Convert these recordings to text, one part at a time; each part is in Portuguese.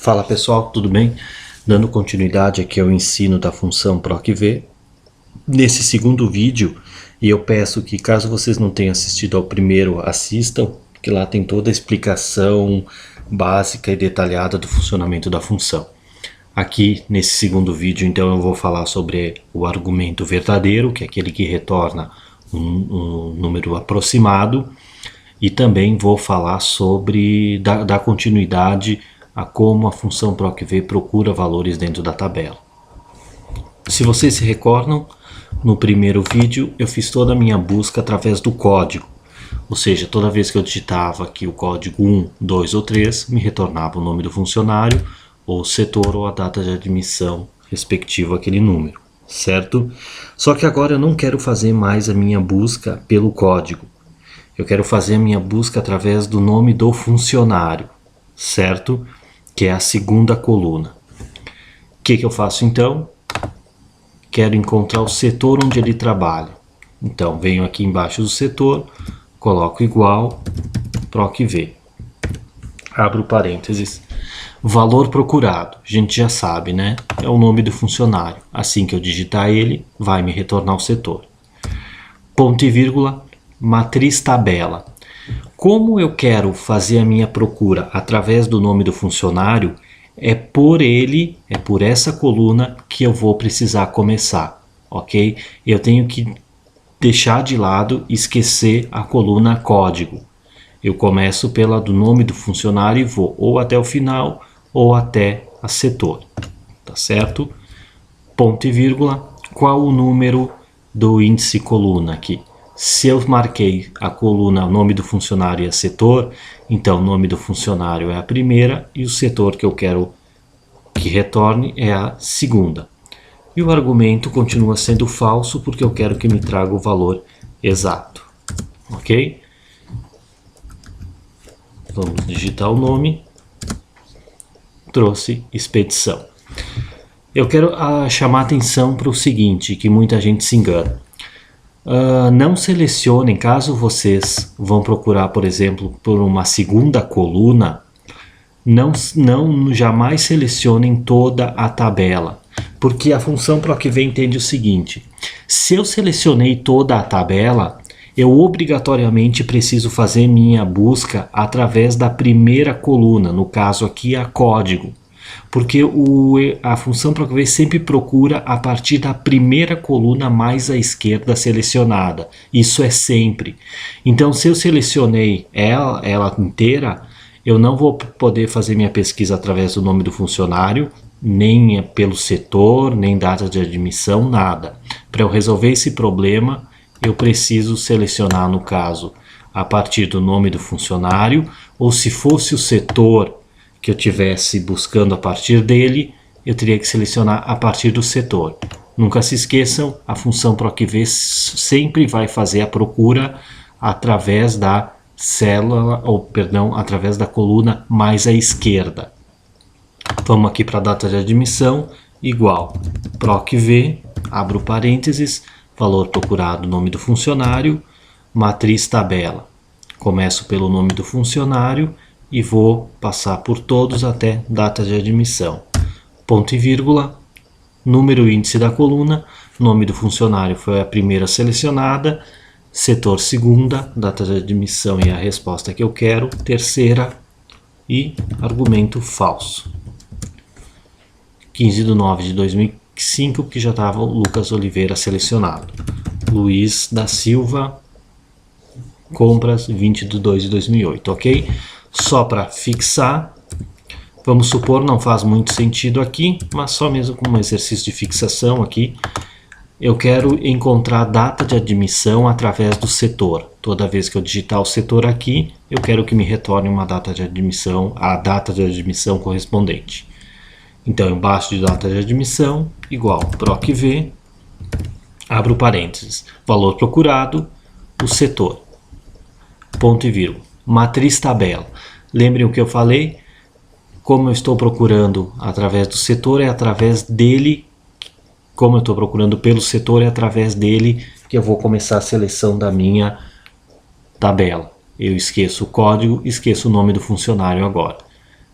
Fala pessoal, tudo bem? Dando continuidade aqui ao ensino da função PROC-V. Nesse segundo vídeo, e eu peço que caso vocês não tenham assistido ao primeiro, assistam, que lá tem toda a explicação básica e detalhada do funcionamento da função. Aqui nesse segundo vídeo, então, eu vou falar sobre o argumento verdadeiro, que é aquele que retorna um número aproximado, e também vou falar sobre dar continuidade a como a função PROC-V procura valores dentro da tabela. Se vocês se recordam, no primeiro vídeo eu fiz toda a minha busca através do código, ou seja, toda vez que eu digitava aqui o código 1, 2 ou 3, me retornava o nome do funcionário, ou o setor ou a data de admissão respectivo àquele número, certo? Só que agora eu não quero fazer mais a minha busca pelo código, eu quero fazer a minha busca através do nome do funcionário, certo? Que é a segunda coluna. O que eu faço então? Quero encontrar o setor onde ele trabalha. Então, venho aqui embaixo do setor, coloco igual, PROC-V. Abro parênteses. Valor procurado, a gente já sabe, né? É o nome do funcionário. Assim que eu digitar ele, vai me retornar o setor. Ponto e vírgula, matriz tabela. Como eu quero fazer a minha procura através do nome do funcionário, é por essa coluna que eu vou precisar começar, ok? Eu tenho que deixar de lado, esquecer a coluna código. Eu começo pela do nome do funcionário e vou ou até o final ou até a setor, tá certo? Ponto e vírgula, qual o número do índice coluna aqui? Se eu marquei a coluna, o nome do funcionário e a setor, então o nome do funcionário é a primeira e o setor que eu quero que retorne é a segunda. E o argumento continua sendo falso porque eu quero que me traga o valor exato, ok? Vamos digitar o nome, trouxe expedição. Eu quero chamar a atenção para o seguinte, que muita gente se engana. Não selecionem, caso vocês vão procurar, por exemplo, por uma segunda coluna, jamais selecionem toda a tabela, porque a função PROC-V entende o seguinte: se eu selecionei toda a tabela, eu obrigatoriamente preciso fazer minha busca através da primeira coluna, no caso aqui a código. Porque a função PROC-V sempre procura a partir da primeira coluna mais à esquerda selecionada. Isso é sempre. Então, se eu selecionei ela inteira, eu não vou poder fazer minha pesquisa através do nome do funcionário, nem pelo setor, nem data de admissão, nada. Para eu resolver esse problema, eu preciso selecionar, no caso, a partir do nome do funcionário, ou se fosse o setor que eu estivesse buscando a partir dele, eu teria que selecionar a partir do setor. Nunca se esqueçam, a função PROC-V sempre vai fazer a procura através da através da coluna mais à esquerda. Vamos aqui para a data de admissão, igual PROC-V, abro parênteses, valor procurado, nome do funcionário, matriz tabela. Começo pelo nome do funcionário e vou passar por todos até data de admissão. Ponto e vírgula, número e índice da coluna, nome do funcionário foi a primeira selecionada, setor segunda, data de admissão e a resposta que eu quero, terceira e argumento falso. 15/9/2005, que já estava o Lucas Oliveira selecionado. Luiz da Silva, compras 20/2/2008, ok? Só para fixar, vamos supor, não faz muito sentido aqui, mas só mesmo como um exercício de fixação aqui, eu quero encontrar a data de admissão através do setor. Toda vez que eu digitar o setor aqui, eu quero que me retorne uma data de admissão, a data de admissão correspondente. Então, embaixo de data de admissão, igual PROC-V, abro parênteses, valor procurado, o setor, ponto e vírgula, matriz tabela. Lembrem o que eu falei, como eu estou procurando através do setor, é através dele, como eu estou procurando pelo setor, é através dele que eu vou começar a seleção da minha tabela. Eu esqueço o código, esqueço o nome do funcionário agora.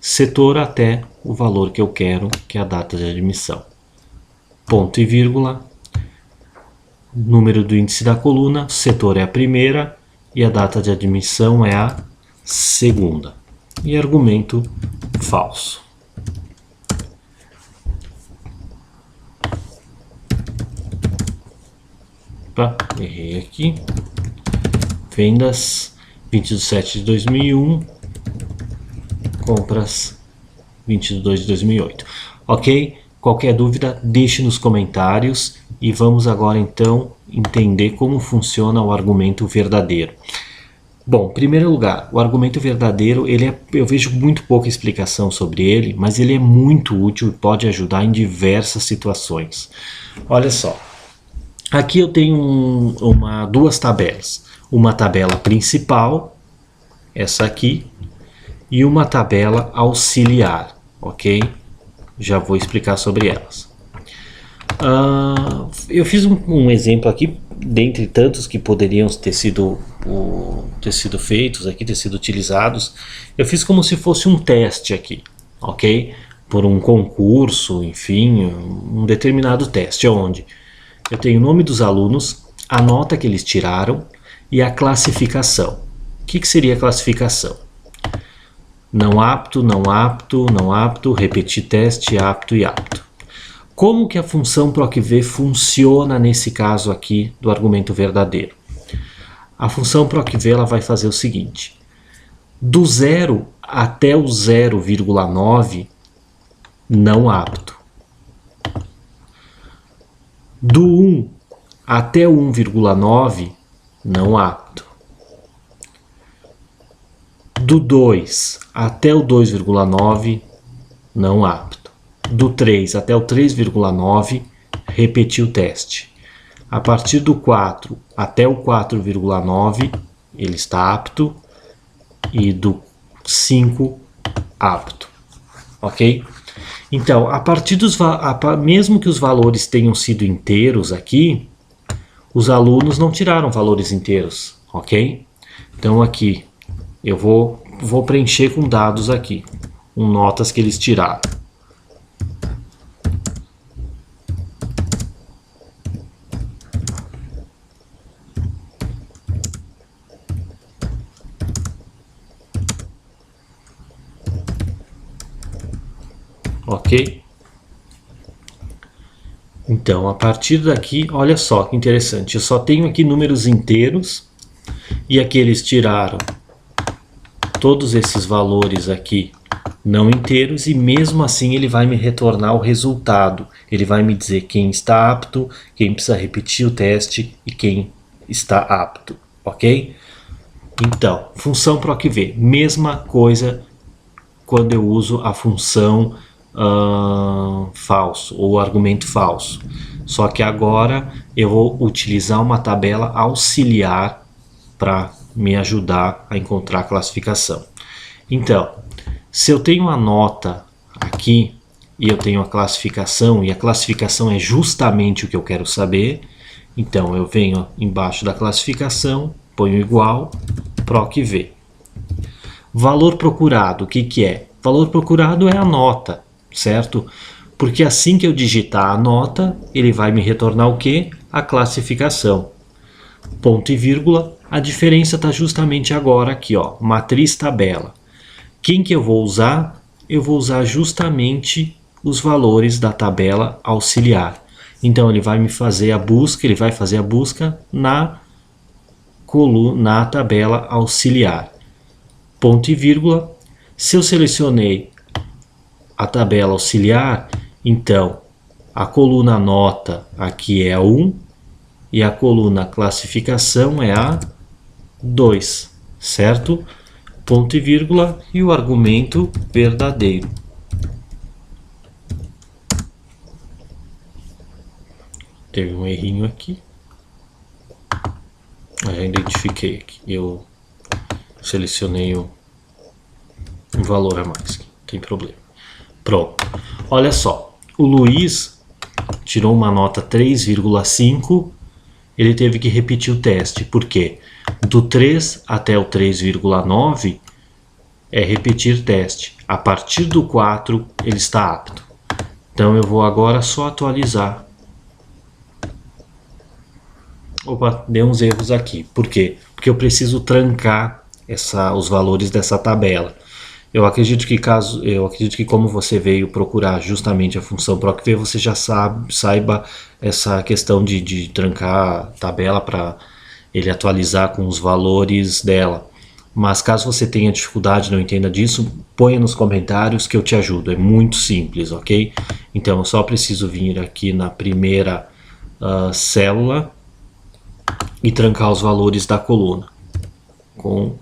setor até o valor que eu quero, que é a data de admissão. Ponto e vírgula, número do índice da coluna, setor é a primeira e a data de admissão é a segunda. E argumento falso. Opa, errei aqui. Vendas 20/7 de 2001, compras 22 de 2008. Ok? Qualquer dúvida, deixe nos comentários e vamos agora então entender como funciona o argumento verdadeiro. Bom, em primeiro lugar, o argumento verdadeiro, eu vejo muito pouca explicação sobre ele, mas ele é muito útil e pode ajudar em diversas situações. Olha só, aqui eu tenho duas tabelas. Uma tabela principal, essa aqui, e uma tabela auxiliar, ok? Já vou explicar sobre elas. Eu fiz um exemplo aqui, dentre tantos que poderiam ter sido feitos aqui, ter sido utilizados. Eu fiz como se fosse um teste aqui, ok? Por um concurso, enfim, um determinado teste, onde eu tenho o nome dos alunos, a nota que eles tiraram e a classificação. O que seria a classificação? Não apto, não apto, não apto, repetir teste, apto e apto. Como que a função PROC-V funciona nesse caso aqui do argumento verdadeiro? A função PROC-V ela vai fazer o seguinte: do 0 até o 0,9 não apto. Do 1 até o 1,9 não apto. Do 2 até o 2,9 não apto. Do 3 até o 3,9 repetir o teste. A partir do 4 até o 4,9 ele está apto e do 5 apto, ok? Então, a partir mesmo que os valores tenham sido inteiros aqui, os alunos não tiraram valores inteiros, ok? Então aqui eu vou preencher com dados aqui, com notas que eles tiraram. Ok? Então, a partir daqui, olha só que interessante, eu só tenho aqui números inteiros e aqui eles tiraram todos esses valores aqui não inteiros e mesmo assim ele vai me retornar o resultado. Ele vai me dizer quem está apto, quem precisa repetir o teste e quem está apto, ok? Então, função PROC-V, mesma coisa quando eu uso a função falso ou argumento falso, só que agora eu vou utilizar uma tabela auxiliar para me ajudar a encontrar a classificação. Então, se eu tenho a nota aqui e eu tenho a classificação, e a classificação é justamente o que eu quero saber, então eu venho embaixo da classificação, ponho igual, PROC-V. Valor procurado, o que é? Valor procurado é a nota, certo? Porque assim que eu digitar a nota, ele vai me retornar o que? A classificação. Ponto e vírgula, a diferença está justamente agora aqui, ó, matriz tabela. Quem que eu vou usar? Eu vou usar justamente os valores da tabela auxiliar. Então ele vai me fazer a busca, ele vai fazer a busca na tabela auxiliar. Ponto e vírgula, se eu selecionei a tabela auxiliar, então a coluna nota aqui é a 1 e a coluna classificação é a 2, certo? Ponto e vírgula e o argumento verdadeiro. Teve um errinho aqui. Já identifiquei aqui. Eu selecionei um valor a mais. Não tem problema. Pronto. Olha só. O Luiz tirou uma nota 3,5. Ele teve que repetir o teste. Por quê? Do 3 até o 3,9 é repetir teste. A partir do 4 ele está apto. Então eu vou agora só atualizar. Opa, deu uns erros aqui. Por quê? Porque eu preciso trancar os valores dessa tabela. Eu acredito que como você veio procurar justamente a função PROC-V, você já saiba essa questão de trancar a tabela para ele atualizar com os valores dela. Mas caso você tenha dificuldade, não entenda disso, ponha nos comentários que eu te ajudo. É muito simples, ok? Então eu só preciso vir aqui na primeira célula e trancar os valores da coluna com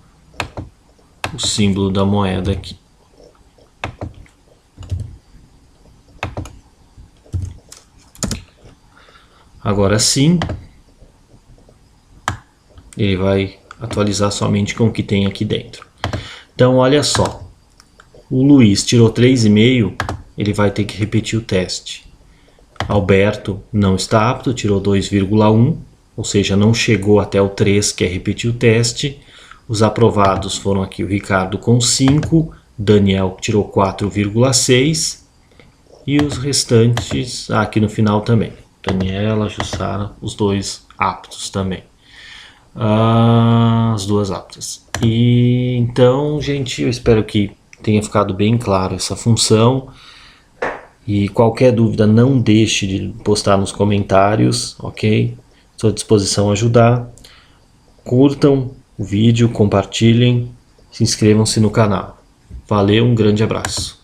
o símbolo da moeda aqui. Agora sim, ele vai atualizar somente com o que tem aqui dentro. Então olha só, o Luiz tirou 3,5, ele vai ter que repetir o teste. Alberto não está apto, tirou 2,1, ou seja, não chegou até o 3, que é repetir o teste. Os aprovados foram aqui o Ricardo com 5, Daniel tirou 4,6 e os restantes aqui no final também. Daniela, Jussara, os dois aptos também. As duas aptas. E então, gente, eu espero que tenha ficado bem claro essa função. E qualquer dúvida, não deixe de postar nos comentários, ok? Estou à disposição a ajudar. Curtam o vídeo, compartilhem, se inscrevam-se no canal. Valeu, um grande abraço.